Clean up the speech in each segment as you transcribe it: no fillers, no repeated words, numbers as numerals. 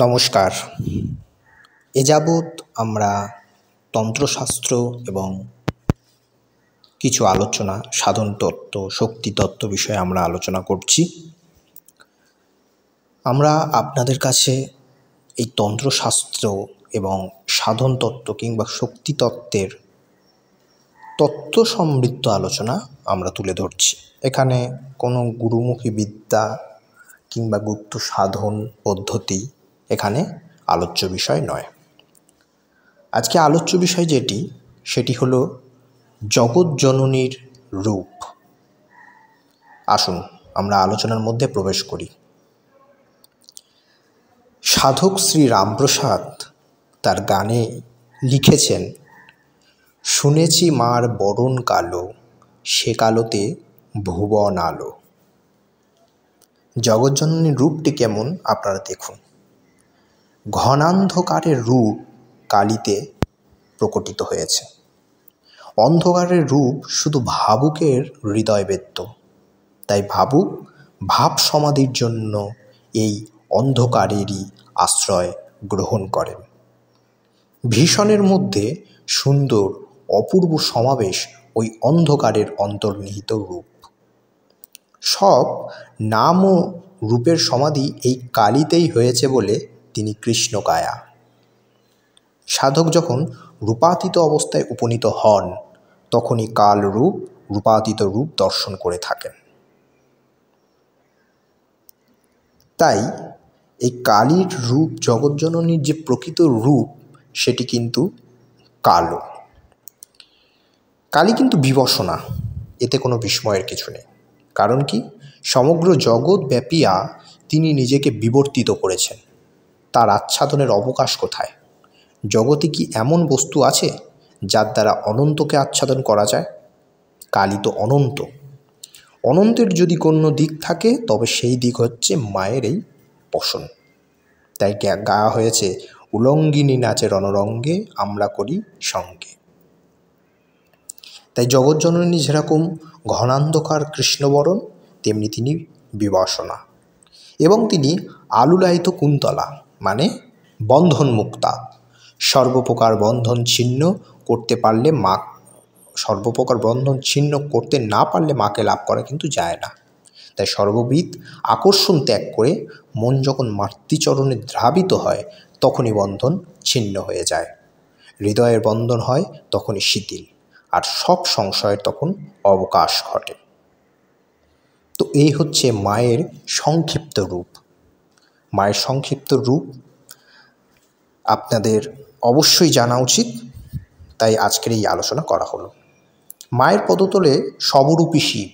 নমস্কার। এ যাবৎ আমরা তন্ত্রশাস্ত্র এবং কিছু আলোচনা সাধন তত্ত্ব, শক্তি তত্ত্ব বিষয়ে আমরা আলোচনা করছি। আমরা আপনাদের কাছে এই তন্ত্রশাস্ত্র এবং সাধন তত্ত্ব কিংবা শক্তি তত্ত্বের তত্ত্ব সমৃদ্ধ আলোচনা আমরা তুলে ধরছি। এখানে কোনো গুরুমুখী বিদ্যা কিংবা গুপ্ত সাধন পদ্ধতি এখানে আলোচ্য বিষয় নয়। আজকে আলোচ্য বিষয় সেটি হলো জগৎজননীর রূপ। আসুন আমরা আলোচনার মধ্যে প্রবেশ করি। সাধক শ্রী রামপ্রসাদ তার গানে লিখেছেন, শুনেছি মার বরণ কালো, সে কালোতে ভুবন আলো। জগৎজননীর রূপটি কেমন আপনারা দেখুন। ঘনান্ধকারের রূপ কালীতে প্রকটিত হয়েছে। অন্ধকারের রূপ শুধু ভাবুকের হৃদয়বেদ্য, তাই ভাবুক ভাব সমাধির জন্য এই অন্ধকারেরই আশ্রয় গ্রহণ করেন। ভীষণের মধ্যে সুন্দর অপূর্ব সমাবেশ ওই অন্ধকারের অন্তর্নিহিত রূপ। সব নাম ও রূপের সমাধি এই কালীতেই হয়েছে বলে তিনি কৃষ্ণকায়া। সাধক যখন রূপাতীত অবস্থায় উপনীত হন, তখনই কাল রূপ রূপাতীত রূপ দর্শন করে থাকেন। তাই এই কালীর রূপ, জগৎজননীর যে প্রকৃত রূপ, সেটি কিন্তু কালো। কালী কিন্তু বিবশনা, এতে কোনো বিস্ময়ের কিছু নেই। কারণ কি, সমগ্র জগৎ ব্যাপিয়া তিনি নিজেকে বিবর্তিত করেছেন। তার আচ্ছাদনের অবকাশ কোথায়? জগতে কি এমন বস্তু আছে যার দ্বারা অনন্তকে আচ্ছাদন করা যায়? কালী তো অনন্ত। অনন্তের যদি কোনো দিক থাকে, তবে সেই দিক হচ্ছে মায়ের এই বসন। তাই গাওয়া হয়েছে, উলঙ্গিনী নাচে রণরঙ্গে, আমরা করি সঙ্গে। তাই জগৎজননী যেরকম ঘনান্ধকার কৃষ্ণবরণ, তেমনি তিনি বিবসনা, এবং তিনি আলুলায়িত কুন্তলা, মানে বন্ধনমুক্তা। সর্বপ্রকার বন্ধন ছিন্ন করতে পারলে মা, সর্বপ্রকার বন্ধন ছিন্ন করতে না পারলে মাকে লাভ করা কিন্তু যায় না। তাই সর্ববিধ আকর্ষণ ত্যাগ করে মন যখন মাতৃচরণে ধাবিত হয়, তখনই বন্ধন ছিন্ন হয়ে যায়। হৃদয়ের বন্ধন হয় তখনই শিথিল, আর সব সংশয়ের তখন অবকাশ ঘটে। তো এই হচ্ছে মায়ের সংক্ষিপ্ত রূপ। মায়ের সংক্ষিপ্ত রূপ আপনাদের অবশ্যই জানা উচিত, তাই আজকের এই আলোচনা করা হলো। মায়ের পদতলে সবরূপী শিব,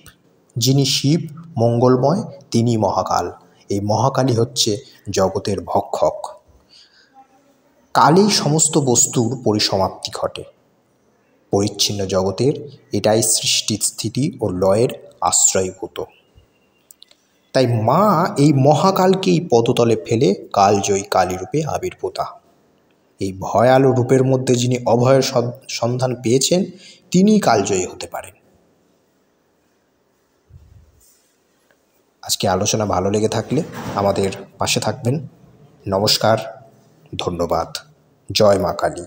যিনি শিব মঙ্গলময়, তিনি মহাকাল। এই মহাকালী হচ্ছে জগতের ভক্ষক। কালেই সমস্ত বস্তুর পরিসমাপ্তি ঘটে। পরিচ্ছিন্ন জগতের এটাই সৃষ্টি, স্থিতি ও লয়ের আশ্রয়ভূত। তাই মা এই মহাকালকেই পদতলে ফেলে কালজয়ী কালীরূপে আবির্ভূতা। এই ভয়ালো রূপের মধ্যে যিনি অভয়ের সন্ধান পেয়েছেন, তিনিই কালজয়ী হতে পারেন। আজকে আলোচনা ভালো লেগে থাকলে আমাদের পাশে থাকবেন। নমস্কার, ধন্যবাদ। জয় মা কালী।